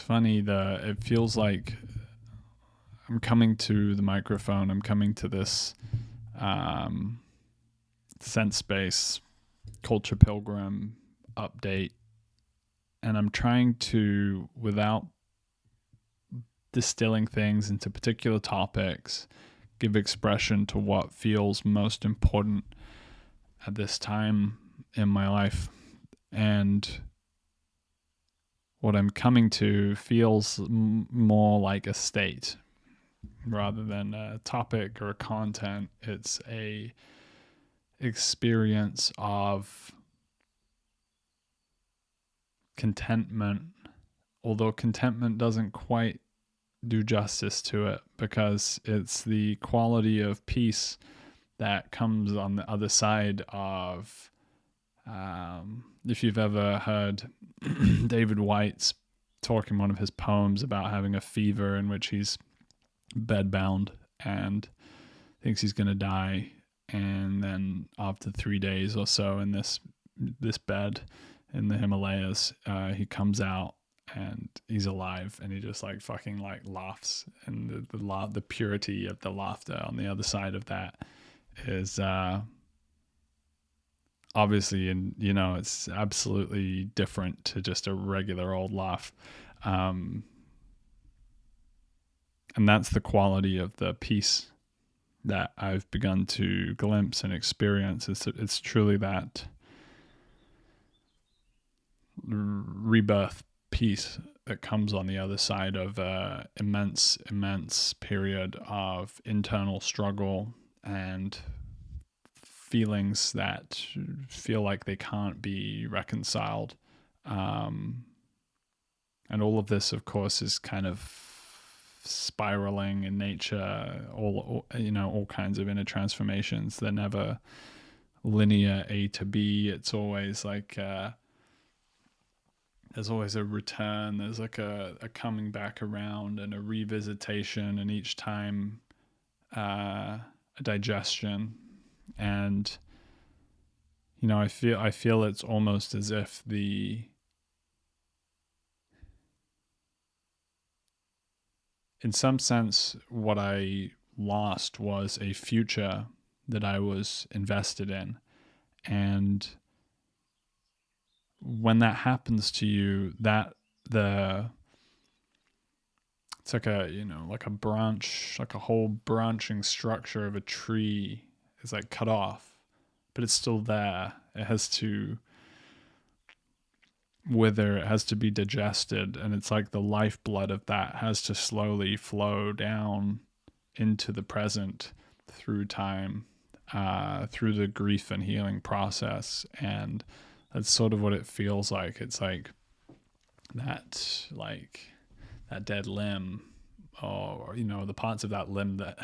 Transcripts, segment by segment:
funny. It feels like I'm coming to the microphone. I'm coming to this sense space Culturepilgrim update, and I'm trying to, without distilling things into particular topics, give expression to what feels most important at this time in my life. And what I'm coming to feels more like a state rather than a topic or a content. It's a experience of contentment, although contentment doesn't quite do justice to it, because it's the quality of peace that comes on the other side of, if you've ever heard David White's talk in one of his poems about having a fever in which he's bedbound and thinks he's going to die, and then after 3 days or so in this bed in the Himalayas, he comes out and he's alive, and he just like fucking like laughs, and the purity of the laughter on the other side of that is obviously, and it's absolutely different to just a regular old laugh, and that's the quality of the peace that I've begun to glimpse and experience. It's truly that rebirth peace that comes on the other side of immense period of internal struggle and feelings that feel like they can't be reconciled. And all of this, of course, is kind of spiraling in nature, all kinds of inner transformations. They're never linear A to B. It's always like there's always a return. There's like a coming back around and a revisitation, and each time a digestion. And I feel it's almost as if in some sense, what I lost was a future that I was invested in. And when that happens to you, it's like a branch, like a whole branching structure of a tree is like cut off, but it's still there. It has to wither, it has to be digested, and it's like the lifeblood of that has to slowly flow down into the present through time, through the grief and healing process. And that's sort of what it feels like. It's like that dead limb, or the parts of that limb that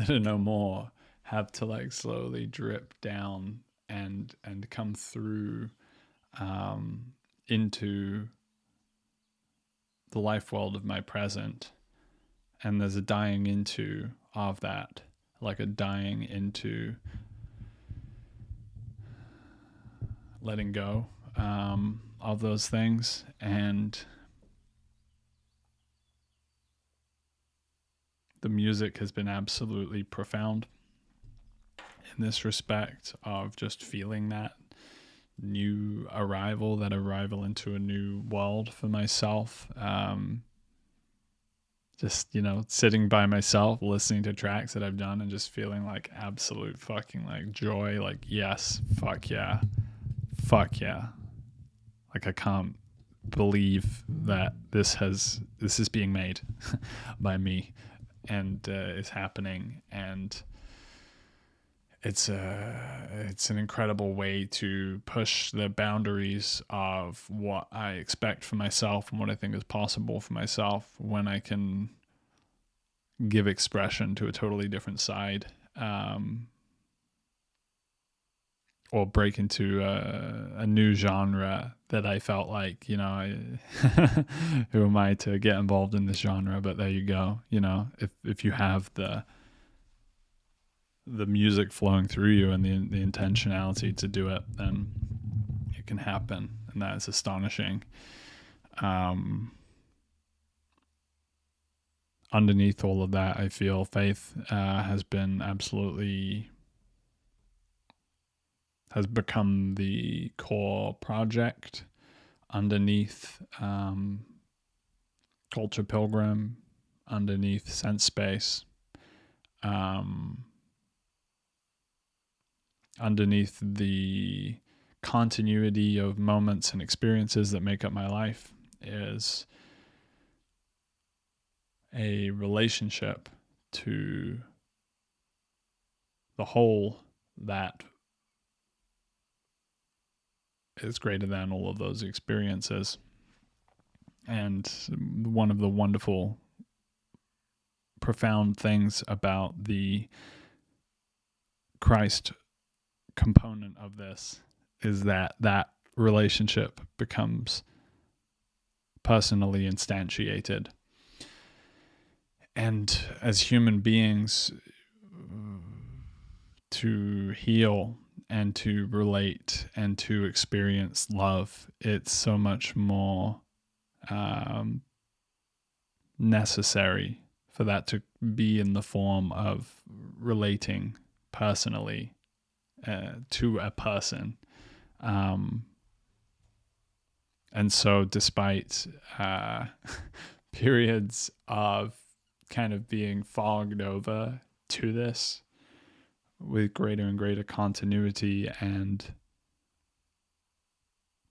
are no more, have to like slowly drip down and come through into the life world of my present. And there's a dying into of that, like a dying into letting go of those things. And the music has been absolutely profound in this respect of just feeling that arrival into a new world for myself. Just, sitting by myself, listening to tracks that I've done and just feeling like absolute fucking like joy, like, yes, fuck yeah. Like, I can't believe that this is being made by me, and is happening. And it's an incredible way to push the boundaries of what I expect for myself and what I think is possible for myself when I can give expression to a totally different side, or break into a new genre that I felt like, who am I to get involved in this genre? But there you go. If you have the music flowing through you and the intentionality to do it, then it can happen. And that is astonishing. underneath all of that, I feel faith has become the core project underneath Culturepilgrim, underneath Sense Space, underneath the continuity of moments and experiences that make up my life, is a relationship to the whole that is greater than all of those experiences. And one of the wonderful, profound things about the Christ component of this is that relationship becomes personally instantiated. And as human beings, to heal and to relate and to experience love, it's so much more necessary for that to be in the form of relating personally to a person. And so despite periods of kind of being fogged over to this with greater and greater continuity and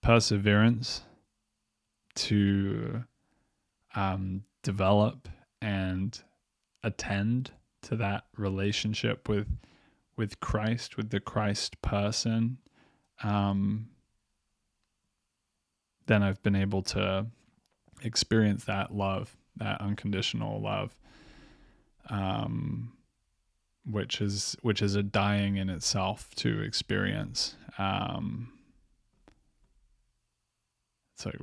perseverance to develop and attend to that relationship with Christ, with the Christ person, then I've been able to experience that love, that unconditional love, which is a dying in itself to experience. It's like,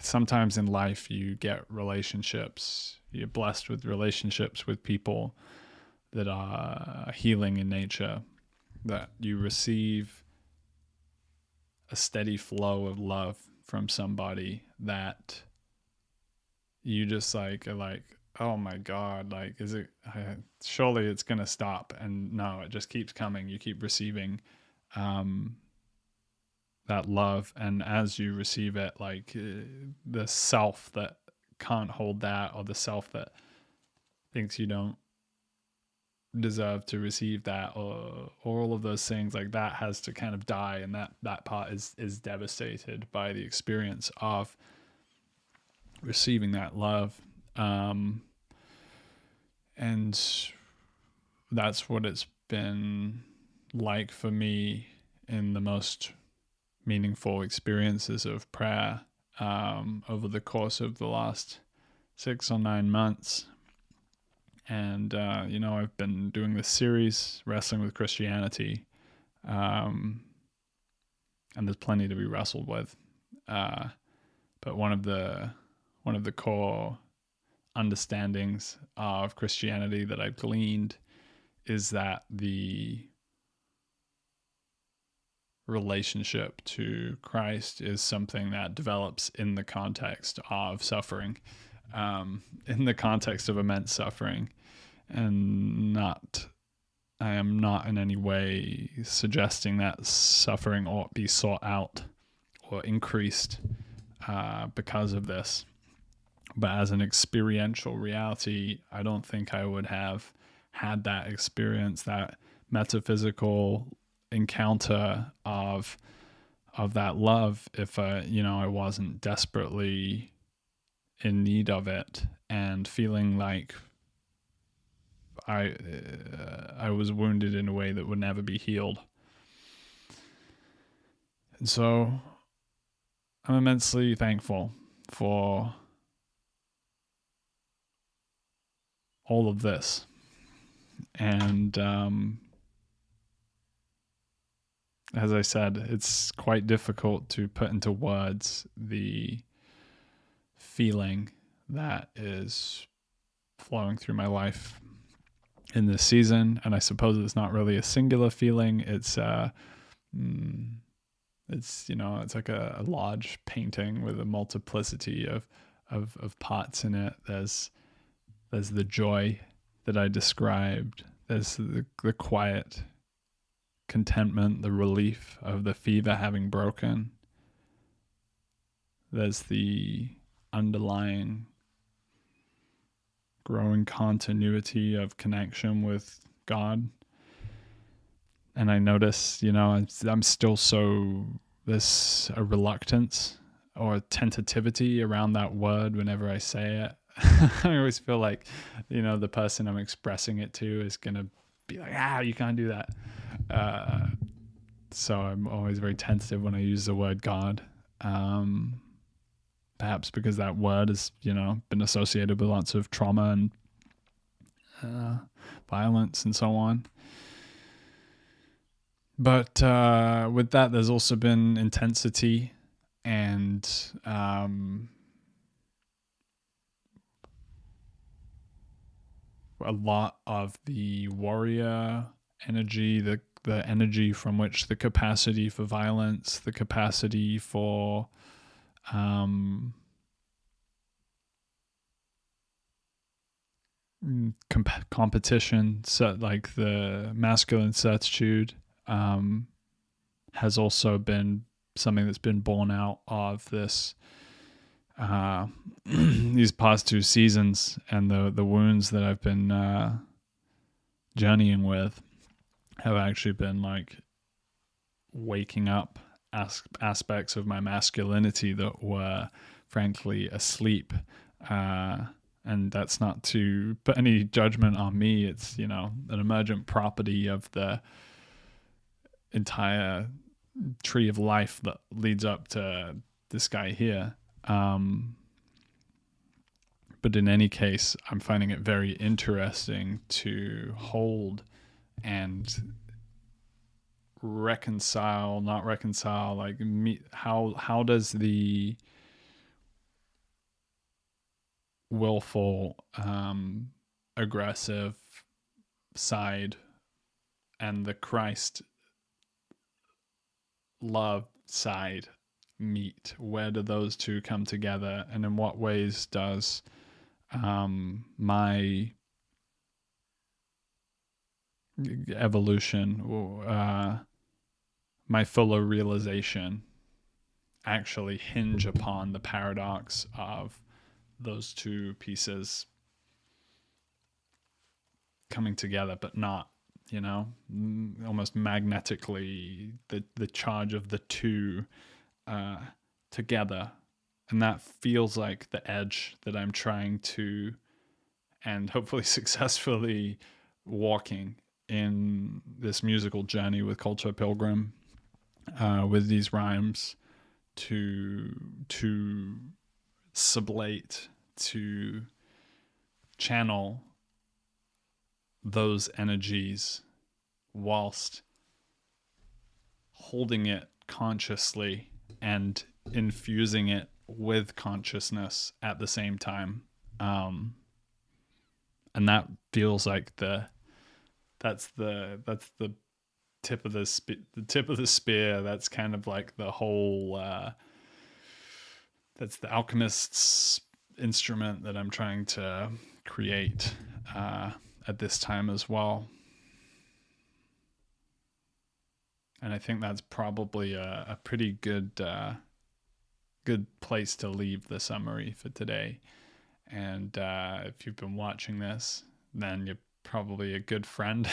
sometimes in life you get relationships, you're blessed with relationships with people that are healing in nature, that you receive a steady flow of love from somebody that you just are like, oh my God, like, is it, surely it's going to stop. And no, it just keeps coming. You keep receiving that love. And as you receive it, like the self that can't hold that, or the self that thinks you don't deserve to receive that, or all of those things, like that has to kind of die. And that part is devastated by the experience of receiving that love. And that's what it's been like for me in the most meaningful experiences of prayer over the course of the last 6 or 9 months. And, I've been doing this series, Wrestling with Christianity, and there's plenty to be wrestled with. But one of the core understandings of Christianity that I've gleaned is that the relationship to Christ is something that develops in the context of suffering, in the context of immense suffering, and I am not in any way suggesting that suffering ought be sought out or increased because of this. But as an experiential reality, I don't think I would have had that experience, that metaphysical encounter of that love, if I wasn't desperately in need of it and feeling like I was wounded in a way that would never be healed. And so I'm immensely thankful for all of this. And as I said, it's quite difficult to put into words the feeling that is flowing through my life in this season. And I suppose it's not really a singular feeling. It's It's, it's like a large painting with a multiplicity of parts in it. There's the joy that I described. There's the quiet contentment, the relief of the fever having broken. There's the underlying growing continuity of connection with God. And I notice, I'm still there's a reluctance or a tentativity around that word whenever I say it. I always feel like, the person I'm expressing it to is going to be like, you can't do that. So I'm always very tentative when I use the word God. Perhaps because that word has, been associated with lots of trauma and violence and so on. But with that, there's also been intensity and a lot of the warrior energy, the energy from which the capacity for violence, the capacity for competition, so like the masculine certitude, has also been something that's been born out of this these past 2 seasons, and the wounds that I've been journeying with have actually been like waking up aspects of my masculinity that were frankly asleep. And that's not to put any judgment on me. It's, an emergent property of the entire tree of life that leads up to this guy here. But in any case, I'm finding it very interesting to hold and not reconcile, like how does the willful, aggressive side and the Christ love side meet? Where do those two come together, and in what ways does my evolution, my fuller realization, actually hinge upon the paradox of those two pieces coming together, but not, almost magnetically, the charge of the two together. And that feels like the edge that I'm trying to, and hopefully successfully, walking in this musical journey with Culturepilgrim, with these rhymes to sublate, to channel those energies whilst holding it consciously and infusing it with consciousness at the same time. And that feels like that's the tip of the spear. That's kind of like the whole that's the alchemist's instrument that I'm trying to create at this time as well. And I think that's probably a pretty good place to leave the summary for today. And if you've been watching this, then you're probably a good friend.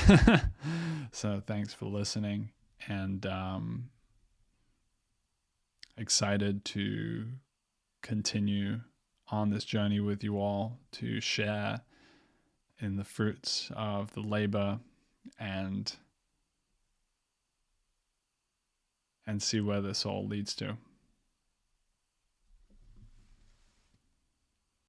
So thanks for listening, and excited to continue on this journey with you all, to share in the fruits of the labor and see where this all leads to.